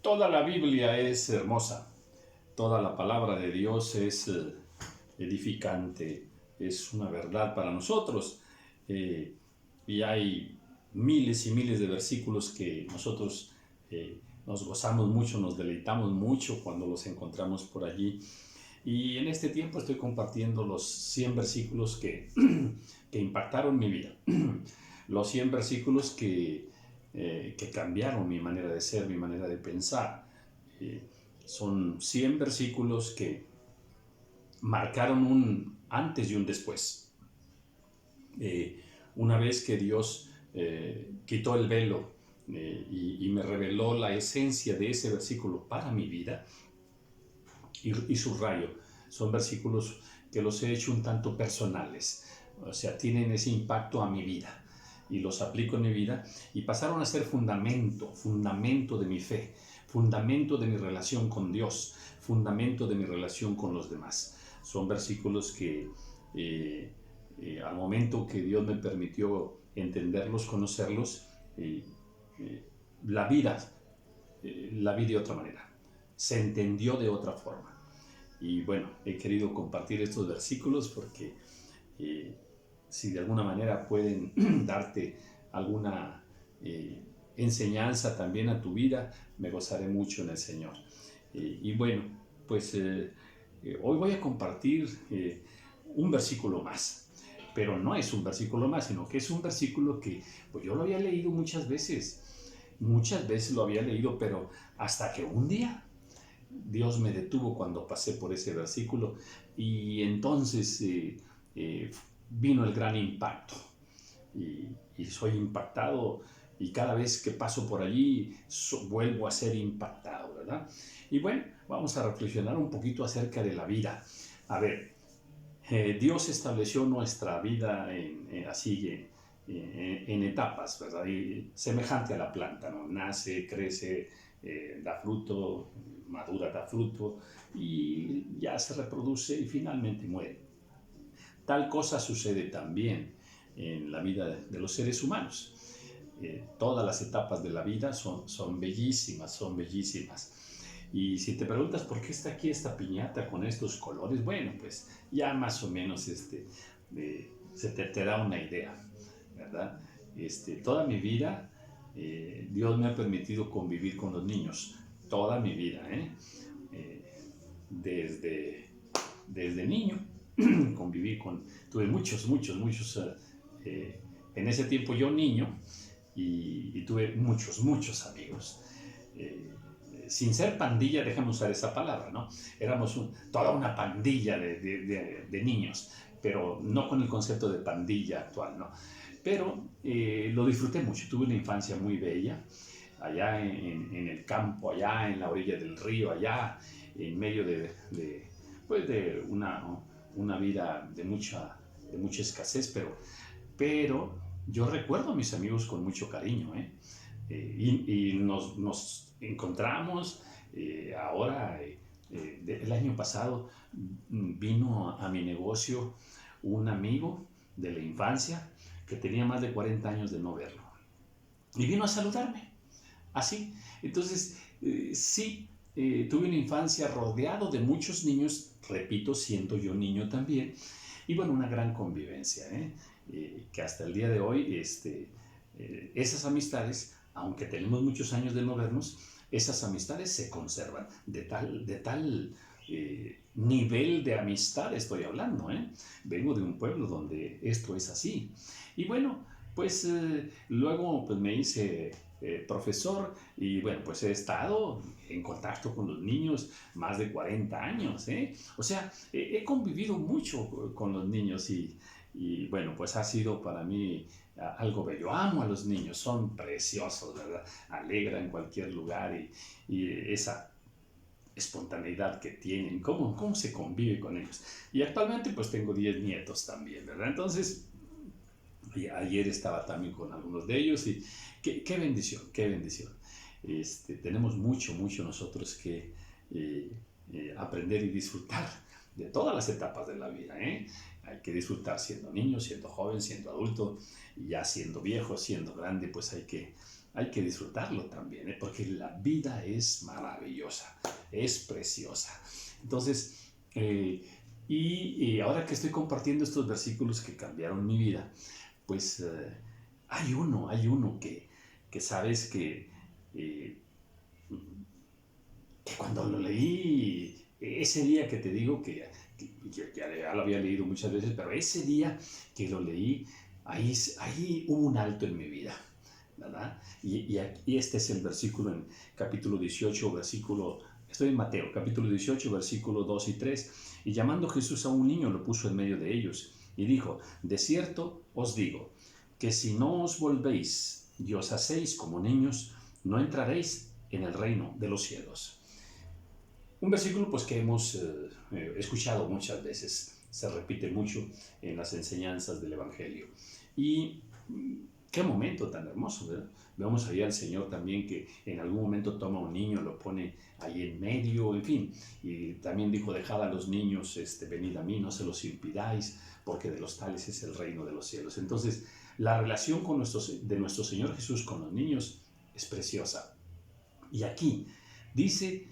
Toda la Biblia es hermosa, toda la palabra de Dios es edificante, es una verdad para nosotros. Y hay miles y miles de versículos que nosotros nos gozamos mucho, nos deleitamos mucho cuando los encontramos por allí. Y en este tiempo estoy compartiendo los 100 versículos que impactaron mi vida. Los 100 versículos que cambiaron mi manera de ser, mi manera de pensar. Son 100 versículos que marcaron un antes y un después. Una vez que Dios quitó el velo y me reveló la esencia de ese versículo para mi vida, y subrayo, son versículos que los he hecho un tanto personales, o sea, tienen ese impacto a mi vida y los aplico en mi vida y pasaron a ser fundamento de mi fe, fundamento de mi relación con Dios, fundamento de mi relación con los demás. Son versículos que al momento que Dios me permitió entenderlos, conocerlos, la vida la vi de otra manera, se entendió de otra forma. Y bueno, he querido compartir estos versículos porque si de alguna manera pueden darte alguna enseñanza también a tu vida, me gozaré mucho en el Señor. Y bueno, pues hoy voy a compartir un versículo más, pero no es un versículo más, sino que es un versículo que pues yo lo había leído muchas veces lo había leído, pero hasta que un día Dios me detuvo cuando pasé por ese versículo y entonces vino el gran impacto y soy impactado y cada vez que paso por allí vuelvo a ser impactado, ¿verdad? Y bueno, vamos a reflexionar un poquito acerca de la vida. A ver, Dios estableció nuestra vida así en etapas, ¿verdad? Y semejante a la planta, ¿no? Nace, crece, da fruto, madura, da fruto y ya se reproduce y finalmente muere. Tal cosa sucede también en la vida de los seres humanos. Todas las etapas de la vida son bellísimas, son bellísimas. Y si te preguntas por qué está aquí esta piñata con estos colores, bueno, pues ya más o menos se te da una idea, ¿verdad? Toda mi vida Dios me ha permitido convivir con los niños, toda mi vida, desde niño tuve muchos, en ese tiempo yo niño, y tuve muchos amigos. Sin ser pandilla, déjame usar esa palabra, ¿no? Éramos toda una pandilla de niños, pero no con el concepto de pandilla actual, ¿no? Pero lo disfruté mucho, tuve una infancia muy bella, allá en el campo, allá en la orilla del río, allá en medio de una vida de mucha escasez, pero yo recuerdo a mis amigos con mucho cariño, y nos encontramos ahora, el año pasado vino a mi negocio un amigo de la infancia que tenía más de 40 años de no verlo y vino a saludarme, así. Entonces, sí, tuve una infancia rodeado de muchos niños, repito, siendo yo niño también, y bueno, una gran convivencia, que hasta el día de hoy, esas amistades, aunque tenemos muchos años de no vernos, esas amistades se conservan, de tal nivel de amistad estoy hablando, Vengo de un pueblo donde esto es así. Y bueno, pues luego pues me hice profesor y bueno, pues he estado en contacto con los niños más de 40 años, O sea, he convivido mucho con los niños y bueno, pues ha sido para mí algo bello. Amo a los niños, son preciosos, ¿verdad? Alegran en cualquier lugar y esa espontaneidad que tienen, cómo se convive con ellos. Y actualmente pues tengo 10 nietos también, ¿verdad? Entonces, ayer estaba también con algunos de ellos y qué bendición, qué bendición. Tenemos mucho nosotros que aprender y disfrutar de todas las etapas de la vida, hay que disfrutar siendo niño, siendo joven, siendo adulto, y ya siendo viejo, siendo grande, pues hay que disfrutarlo también, ¿eh? Porque la vida es maravillosa, es preciosa. Entonces, y ahora que estoy compartiendo estos versículos que cambiaron mi vida, pues hay uno que sabes que cuando lo leí, ese día que te digo que ya lo había leído muchas veces, pero ese día que lo leí, ahí hubo un alto en mi vida, ¿verdad? Y este es el versículo en capítulo 18, estoy en Mateo, capítulo 18, versículo 2 y 3. Y llamando Jesús a un niño, lo puso en medio de ellos y dijo: de cierto os digo, que si no os volvéis y os hacéis como niños, no entraréis en el reino de los cielos. Un versículo pues que hemos escuchado muchas veces, se repite mucho en las enseñanzas del Evangelio. Y qué momento tan hermoso, ¿verdad? Vemos ahí al Señor también que en algún momento toma a un niño, lo pone ahí en medio, en fin. Y también dijo: dejad a los niños, venid a mí, no se los impidáis, porque de los tales es el reino de los cielos. Entonces, la relación de nuestro Señor Jesús con los niños es preciosa. Y aquí dice: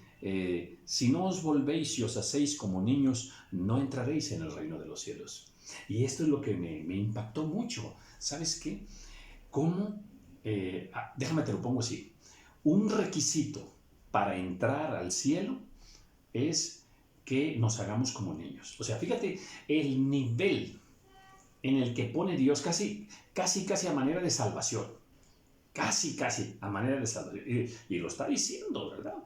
si no os volvéis y os hacéis como niños, no entraréis en el reino de los cielos. Y esto es lo que me impactó mucho. ¿Sabes qué? ¿Cómo? Déjame te lo pongo así. Un requisito para entrar al cielo es que nos hagamos como niños. O sea, fíjate el nivel en el que pone Dios casi a manera de salvación. Casi a manera de salvación. Y lo está diciendo, ¿verdad?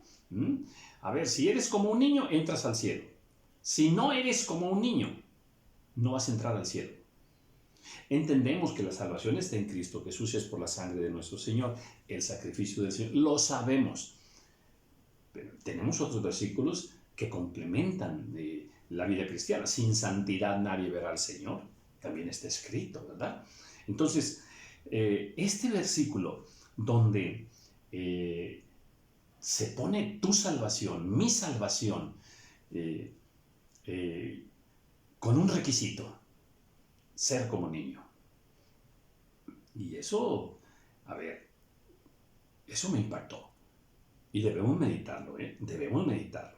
A ver, si eres como un niño, entras al cielo. Si no eres como un niño, no vas a entrar al cielo. Entendemos que la salvación está en Cristo Jesús, es por la sangre de nuestro Señor, el sacrificio del Señor. Lo sabemos. Pero tenemos otros versículos que complementan la vida cristiana. Sin santidad nadie verá al Señor. También está escrito, ¿verdad? Entonces, este versículo donde se pone tu salvación, mi salvación, con un requisito: ser como niño. Y eso, a ver, eso me impactó. Y debemos meditarlo, debemos meditarlo.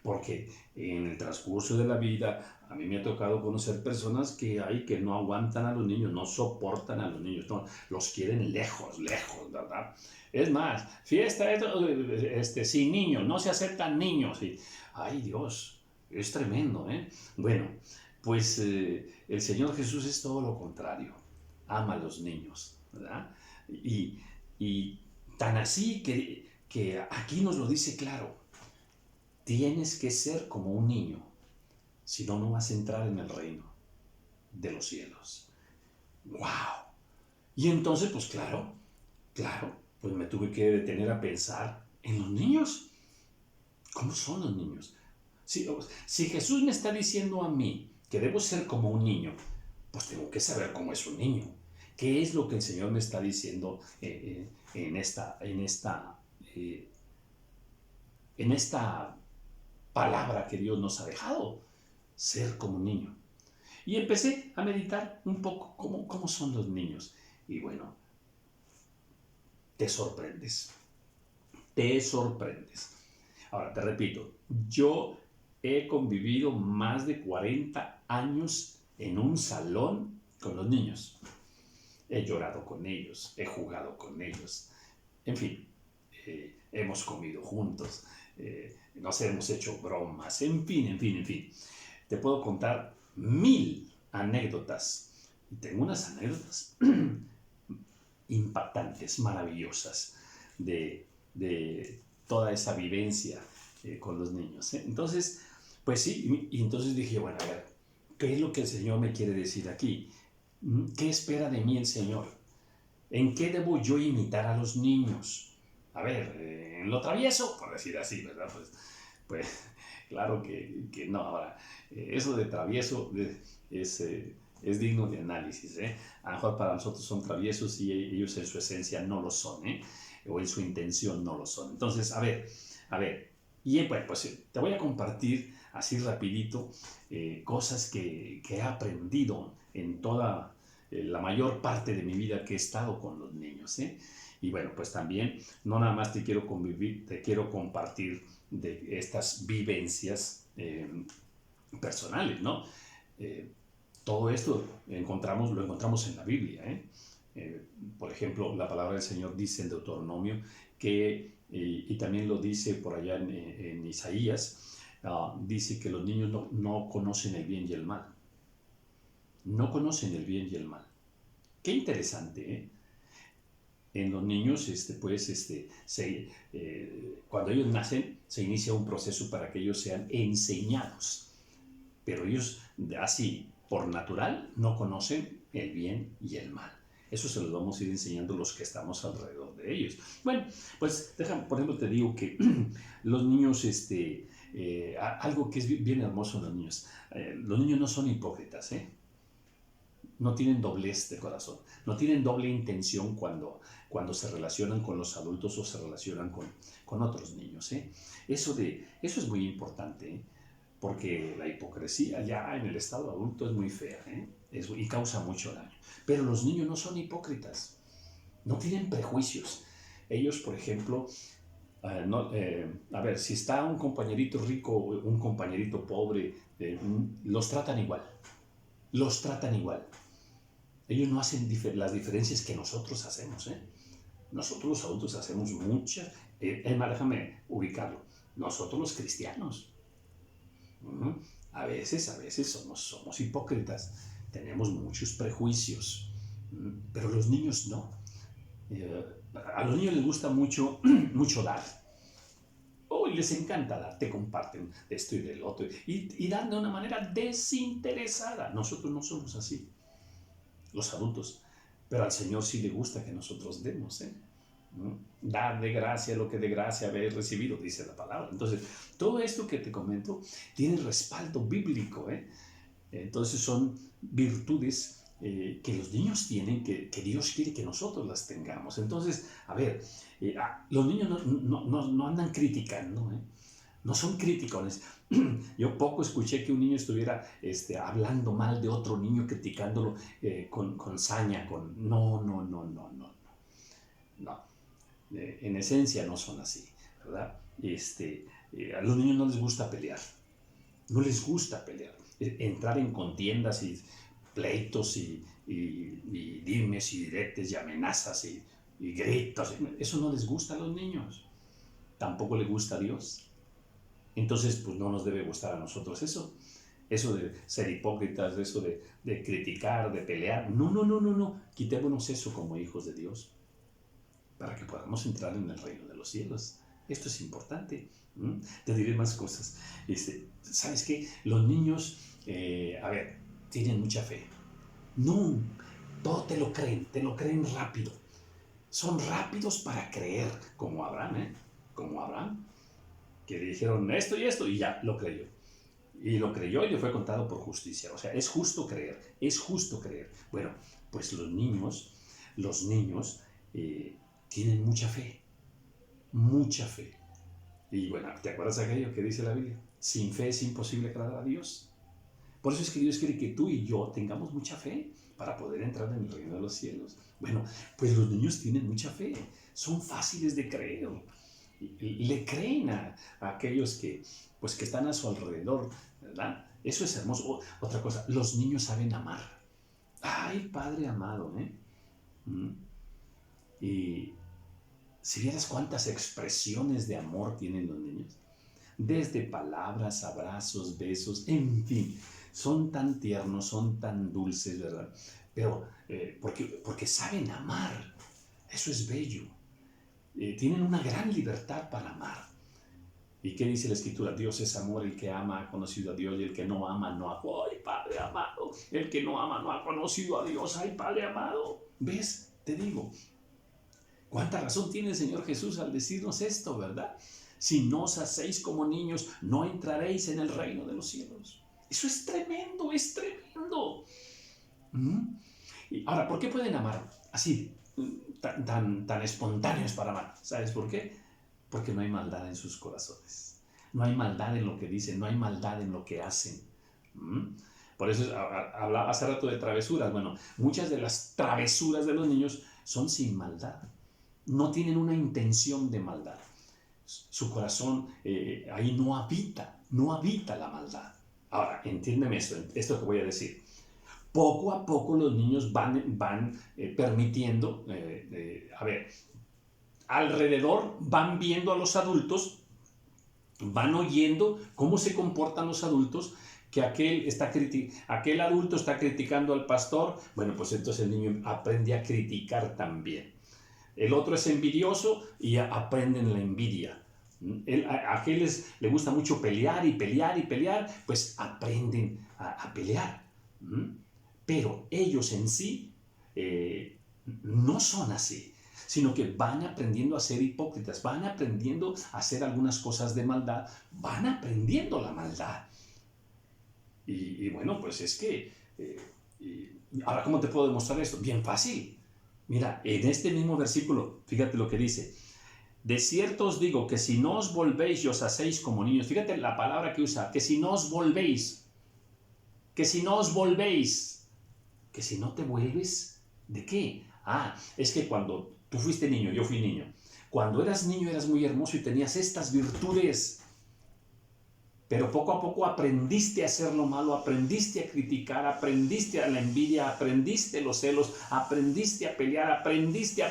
Porque en el transcurso de la vida, a mí me ha tocado conocer personas que no aguantan a los niños, no soportan a los niños, no, los quieren lejos, ¿verdad? Es más, fiesta sin niños, no se aceptan niños. Y, ay Dios, es tremendo, ¿eh? Bueno, pues el Señor Jesús es todo lo contrario, ama a los niños, ¿verdad? Y tan así que aquí nos lo dice claro: tienes que ser como un niño, si no, no vas a entrar en el reino de los cielos. ¡Wow! Y entonces, pues claro, pues me tuve que detener a pensar en los niños. ¿Cómo son los niños? Si Jesús me está diciendo a mí que debo ser como un niño, pues tengo que saber cómo es un niño. ¿Qué es lo que el Señor me está diciendo en esta palabra que Dios nos ha dejado? Ser como un niño. Y empecé a meditar un poco cómo son los niños. Y bueno, te sorprendes. Ahora, te repito, yo he convivido más de 40 años en un salón con los niños. He llorado con ellos, he jugado con ellos, en fin, hemos comido juntos, nos hemos hecho bromas, en fin. Te puedo contar 1000 anécdotas. Y tengo unas anécdotas impactantes, maravillosas, de toda esa vivencia con los niños. Entonces, pues sí, y entonces dije: bueno, a ver, ¿qué es lo que el Señor me quiere decir aquí? ¿Qué espera de mí el Señor? ¿En qué debo yo imitar a los niños? A ver, en lo travieso, por decir así, ¿verdad? Pues claro que no. Ahora, eso de travieso es digno de análisis, A lo mejor para nosotros son traviesos y ellos en su esencia no lo son, o en su intención no lo son. Entonces, a ver, y bueno, pues te voy a compartir así rapidito, cosas que he aprendido en toda la mayor parte de mi vida que he estado con los niños, ¿eh? Y bueno, pues también, no nada más te quiero compartir de estas vivencias personales, ¿no? Eh, Todo esto lo encontramos en la Biblia, ¿eh? Por ejemplo, la palabra del Señor dice en Deuteronomio que, y también lo dice por allá en Isaías, dice que los niños no conocen el bien y el mal. No conocen el bien y el mal. Qué interesante, ¿eh? En los niños, cuando ellos nacen, se inicia un proceso para que ellos sean enseñados. Pero ellos, así, por natural, no conocen el bien y el mal. Eso se los vamos a ir enseñando los que estamos alrededor de ellos. Bueno, pues por ejemplo, te digo que los niños, algo que es bien hermoso en los niños no son hipócritas, ¿eh? No tienen doblez de corazón, no tienen doble intención cuando se relacionan con los adultos o se relacionan con otros niños, ¿eh? Eso es muy importante, ¿eh? Porque la hipocresía ya en el estado adulto es muy fea, ¿eh? Y causa mucho daño. Pero los niños no son hipócritas, no tienen prejuicios. Ellos, por ejemplo, a ver, si está un compañerito rico o un compañerito pobre, los tratan igual, los tratan igual. Ellos no hacen las diferencias que nosotros hacemos, ¿eh? Nosotros los adultos hacemos muchas. Déjame ubicarlo. Nosotros los cristianos, a veces somos hipócritas, tenemos muchos prejuicios, pero los niños no. A los niños les gusta mucho, mucho dar. Oh, les encanta dar, te comparten esto y del otro, y dan de una manera desinteresada. Nosotros no somos así, los adultos, pero al Señor sí le gusta que nosotros demos, ¿eh? Dar de gracia lo que de gracia habéis recibido, dice la palabra. Entonces, todo esto que te comento tiene respaldo bíblico, ¿eh? Entonces son virtudes que los niños tienen, que Dios quiere que nosotros las tengamos. Entonces, a ver, los niños no andan criticando, ¿eh? No son criticones. Yo poco escuché que un niño estuviera hablando mal de otro niño, criticándolo con saña, no. En esencia no son así, ¿verdad? A los niños no les gusta pelear, no les gusta pelear. Entrar en contiendas y pleitos y dimes y diretes y amenazas y gritos, eso no les gusta a los niños. Tampoco les gusta a Dios. Entonces, pues no nos debe gustar a nosotros eso de ser hipócritas, eso de criticar, de pelear. No. Quitémonos eso como hijos de Dios para que podamos entrar en el reino de los cielos. Esto es importante. Te diré más cosas. ¿Sabes qué? Los niños, tienen mucha fe. No, todo te lo creen rápido. Son rápidos para creer, como Abraham, ¿eh? Como Abraham, que le dijeron esto y esto, y ya lo creyó. Y lo creyó y le fue contado por justicia. O sea, es justo creer, es justo creer. Bueno, pues los niños tienen mucha fe, mucha fe. Y bueno, ¿te acuerdas de aquello que dice la Biblia? Sin fe es imposible agradar a Dios. Por eso es que Dios quiere que tú y yo tengamos mucha fe para poder entrar en el reino de los cielos. Bueno, pues los niños tienen mucha fe, son fáciles de creer. Le creen a aquellos que están a su alrededor, ¿verdad? Eso es hermoso. Otra cosa, los niños saben amar. Ay, Padre amado, ¿eh? Y si vieras cuántas expresiones de amor tienen los niños, desde palabras, abrazos, besos, en fin, son tan tiernos, son tan dulces, ¿verdad? Pero porque saben amar, eso es bello. Tienen una gran libertad para amar. ¿Y qué dice la Escritura? Dios es amor, el que ama ha conocido a Dios y el que no ama no ha... ¡Ay, Padre amado! El que no ama no ha conocido a Dios. ¡Ay, Padre amado! ¿Ves? Te digo, ¿cuánta razón tiene el Señor Jesús al decirnos esto, verdad? Si no os hacéis como niños, no entraréis en el reino de los cielos. Eso es tremendo, es tremendo. Y ahora, ¿por qué pueden amar así, tan espontáneos para amar? ¿Sabes por qué? Porque no hay maldad en sus corazones. no hay maldad en lo que dicen, no hay maldad en lo que hacen. Por eso hablaba hace rato de travesuras. Bueno, muchas de las travesuras de los niños son sin maldad. No tienen una intención de maldad. Su corazón ahí no habita la maldad. Ahora, entiéndeme esto que voy a decir. Poco a poco los niños van permitiendo, alrededor van viendo a los adultos, van oyendo cómo se comportan los adultos, que aquel adulto está criticando al pastor, bueno, pues entonces el niño aprende a criticar también. El otro es envidioso y aprenden la envidia. A aquel le gusta mucho pelear y pelear y pelear, pues aprenden a pelear. Pero ellos en sí no son así, sino que van aprendiendo a ser hipócritas, van aprendiendo a hacer algunas cosas de maldad, van aprendiendo la maldad. Y bueno, pues es que, ahora, ¿cómo te puedo demostrar esto? Bien fácil. Mira, en este mismo versículo, fíjate lo que dice. De cierto os digo que si no os volvéis y os hacéis como niños, fíjate la palabra que usa, que si no os volvéis, que si no os volvéis, que si no te vuelves, ¿de qué? Es que cuando tú fuiste niño, yo fui niño, cuando eras niño eras muy hermoso y tenías estas virtudes, pero poco a poco aprendiste a hacer lo malo, aprendiste a criticar, aprendiste a la envidia, aprendiste los celos, aprendiste a pelear, aprendiste.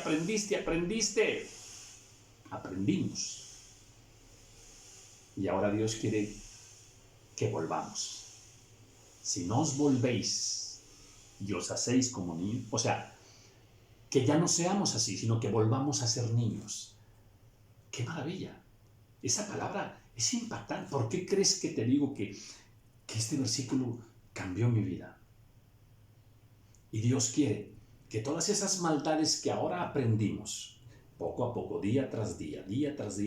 Aprendimos. Y ahora Dios quiere que volvamos. Si no os volvéis y os hacéis como niños, o sea, que ya no seamos así, sino que volvamos a ser niños. ¡Qué maravilla! Esa palabra es impactante. ¿Por qué crees que te digo que este versículo cambió mi vida? Y Dios quiere que todas esas maldades que ahora aprendimos, poco a poco, día tras día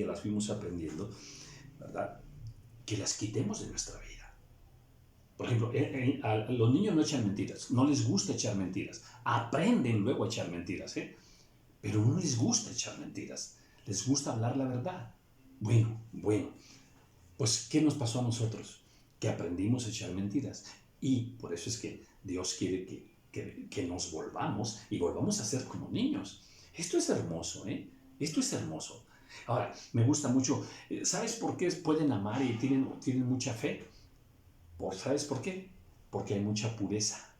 las fuimos aprendiendo, ¿verdad? Que las quitemos de nuestra vida. Por ejemplo, a los niños no echan mentiras, no les gusta echar mentiras, aprenden luego a echar mentiras, pero no les gusta echar mentiras, les gusta hablar la verdad. Bueno, pues ¿qué nos pasó a nosotros? Que aprendimos a echar mentiras, y por eso es que Dios quiere que nos volvamos y volvamos a ser como niños. Esto es hermoso, Esto es hermoso. Ahora, me gusta mucho, ¿sabes por qué pueden amar y tienen mucha fe? ¿Sabes por qué? Porque hay mucha pureza,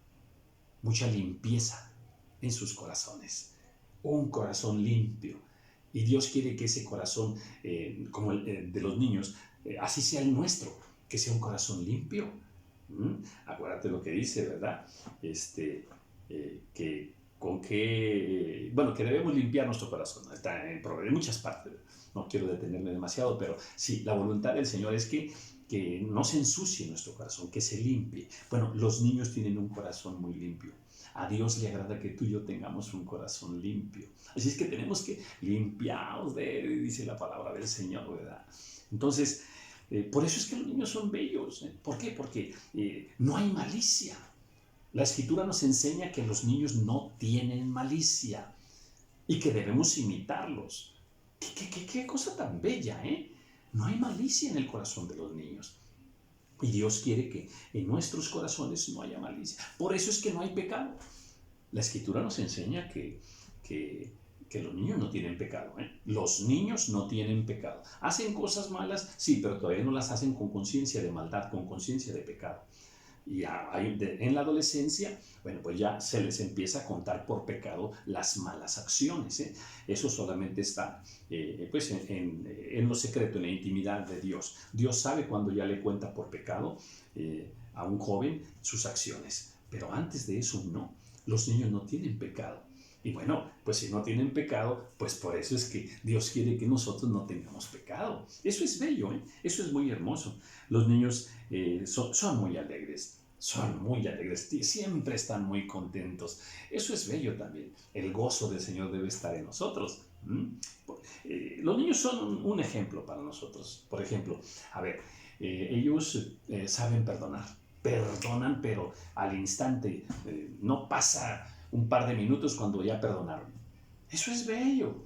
mucha limpieza en sus corazones. Un corazón limpio. Y Dios quiere que ese corazón, como el de los niños, así sea el nuestro, que sea un corazón limpio. Acuérdate lo que dice, ¿verdad? Que debemos limpiar nuestro corazón. Está en muchas partes. No quiero detenerme demasiado, pero sí, la voluntad del Señor es que no se ensucie nuestro corazón, que se limpie. Bueno, los niños tienen un corazón muy limpio. A Dios le agrada que tú y yo tengamos un corazón limpio. Así es que tenemos que limpiarnos de él, dice la palabra del Señor, ¿verdad? Entonces, por eso es que los niños son bellos. ¿Por qué? Porque no hay malicia. La Escritura nos enseña que los niños no tienen malicia y que debemos imitarlos. ¿Qué cosa tan bella, No hay malicia en el corazón de los niños. Y Dios quiere que en nuestros corazones no haya malicia. Por eso es que no hay pecado. La Escritura nos enseña que los niños no tienen pecado. Los niños no tienen pecado. ¿Hacen cosas malas? Sí, pero todavía no las hacen con conciencia de maldad, con conciencia de pecado. Y en la adolescencia, bueno, pues ya se les empieza a contar por pecado las malas acciones. Eso solamente está pues en lo secreto, en la intimidad de Dios. Dios sabe cuando ya le cuenta por pecado a un joven sus acciones, pero antes de eso no. Los niños no tienen pecado. Y bueno, pues si no tienen pecado, pues por eso es que Dios quiere que nosotros no tengamos pecado. Eso es bello, Eso es muy hermoso. Los niños son muy alegres. Son muy alegres, siempre están muy contentos. Eso es bello también. El gozo del Señor debe estar en nosotros. Los niños son un ejemplo para nosotros. Por ejemplo, ellos saben perdonar. Perdonan, pero al instante. No pasa un par de minutos cuando ya perdonaron. Eso es bello.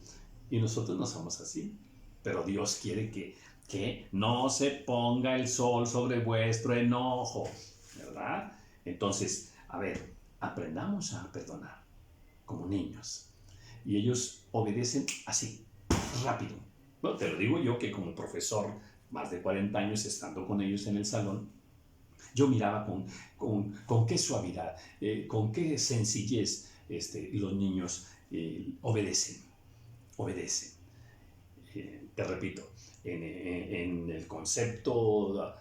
Y nosotros no somos así. Pero Dios quiere que que no se ponga el sol sobre vuestro enojo, ¿verdad? Entonces, a ver, aprendamos a perdonar como niños. Y ellos obedecen así, rápido. Bueno, te lo digo yo que como profesor, más de 40 años estando con ellos en el salón, yo miraba con qué suavidad, con qué sencillez los niños obedecen. Te repito, en el concepto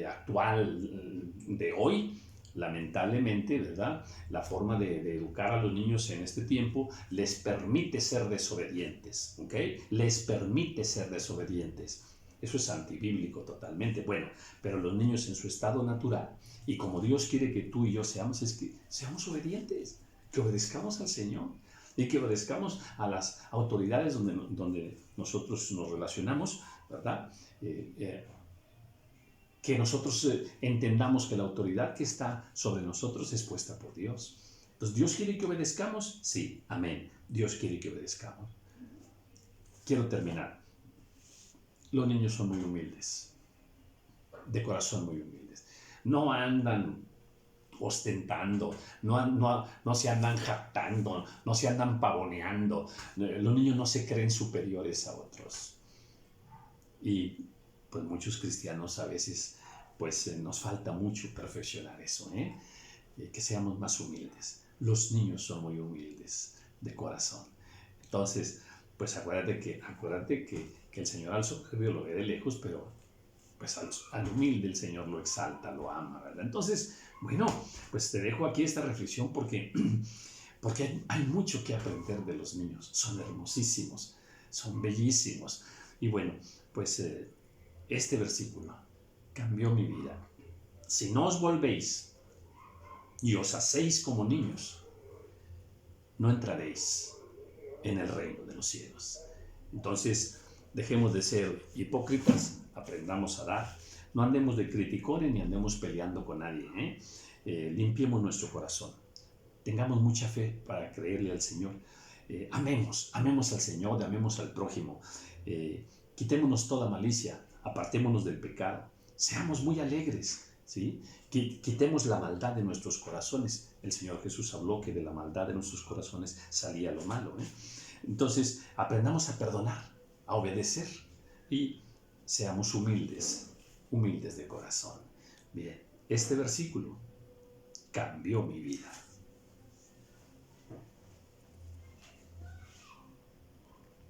actual de hoy, lamentablemente, ¿verdad? La forma de educar a los niños en este tiempo les permite ser desobedientes, ¿ok? Les permite ser desobedientes. Eso es antibíblico totalmente. Bueno, pero los niños en su estado natural, y como Dios quiere que tú y yo seamos, es que seamos obedientes, que obedezcamos al Señor y que obedezcamos a las autoridades donde nosotros nos relacionamos, ¿verdad? Que nosotros entendamos que la autoridad que está sobre nosotros es puesta por Dios. Entonces, ¿Dios quiere que obedezcamos? Sí, amén. Dios quiere que obedezcamos. Quiero terminar. Los niños son muy humildes, de corazón muy humildes. No andan ostentando, no se andan jactando, no se andan pavoneando. Los niños no se creen superiores a otros. Y pues muchos cristianos a veces pues nos falta mucho perfeccionar eso, que seamos más humildes. Los niños son muy humildes de corazón. Entonces, pues acuérdate que el Señor al soberbio lo ve de lejos, pero pues al humilde el Señor lo exalta, lo ama, ¿verdad? Entonces, bueno, pues te dejo aquí esta reflexión porque hay mucho que aprender de los niños. Son hermosísimos, son bellísimos. Y bueno, pues este versículo cambió mi vida. Si no os volvéis y os hacéis como niños, no entraréis en el reino de los cielos. Entonces, dejemos de ser hipócritas, aprendamos a dar, no andemos de criticones ni andemos peleando con nadie, limpiemos nuestro corazón, tengamos mucha fe para creerle al Señor, amemos al Señor, amemos al prójimo, quitémonos toda malicia, apartémonos del pecado, seamos muy alegres, ¿sí? Quitemos la maldad de nuestros corazones. El Señor Jesús habló que de la maldad de nuestros corazones salía lo malo, Entonces, aprendamos a perdonar, a obedecer y seamos humildes de corazón. Bien, este versículo cambió mi vida.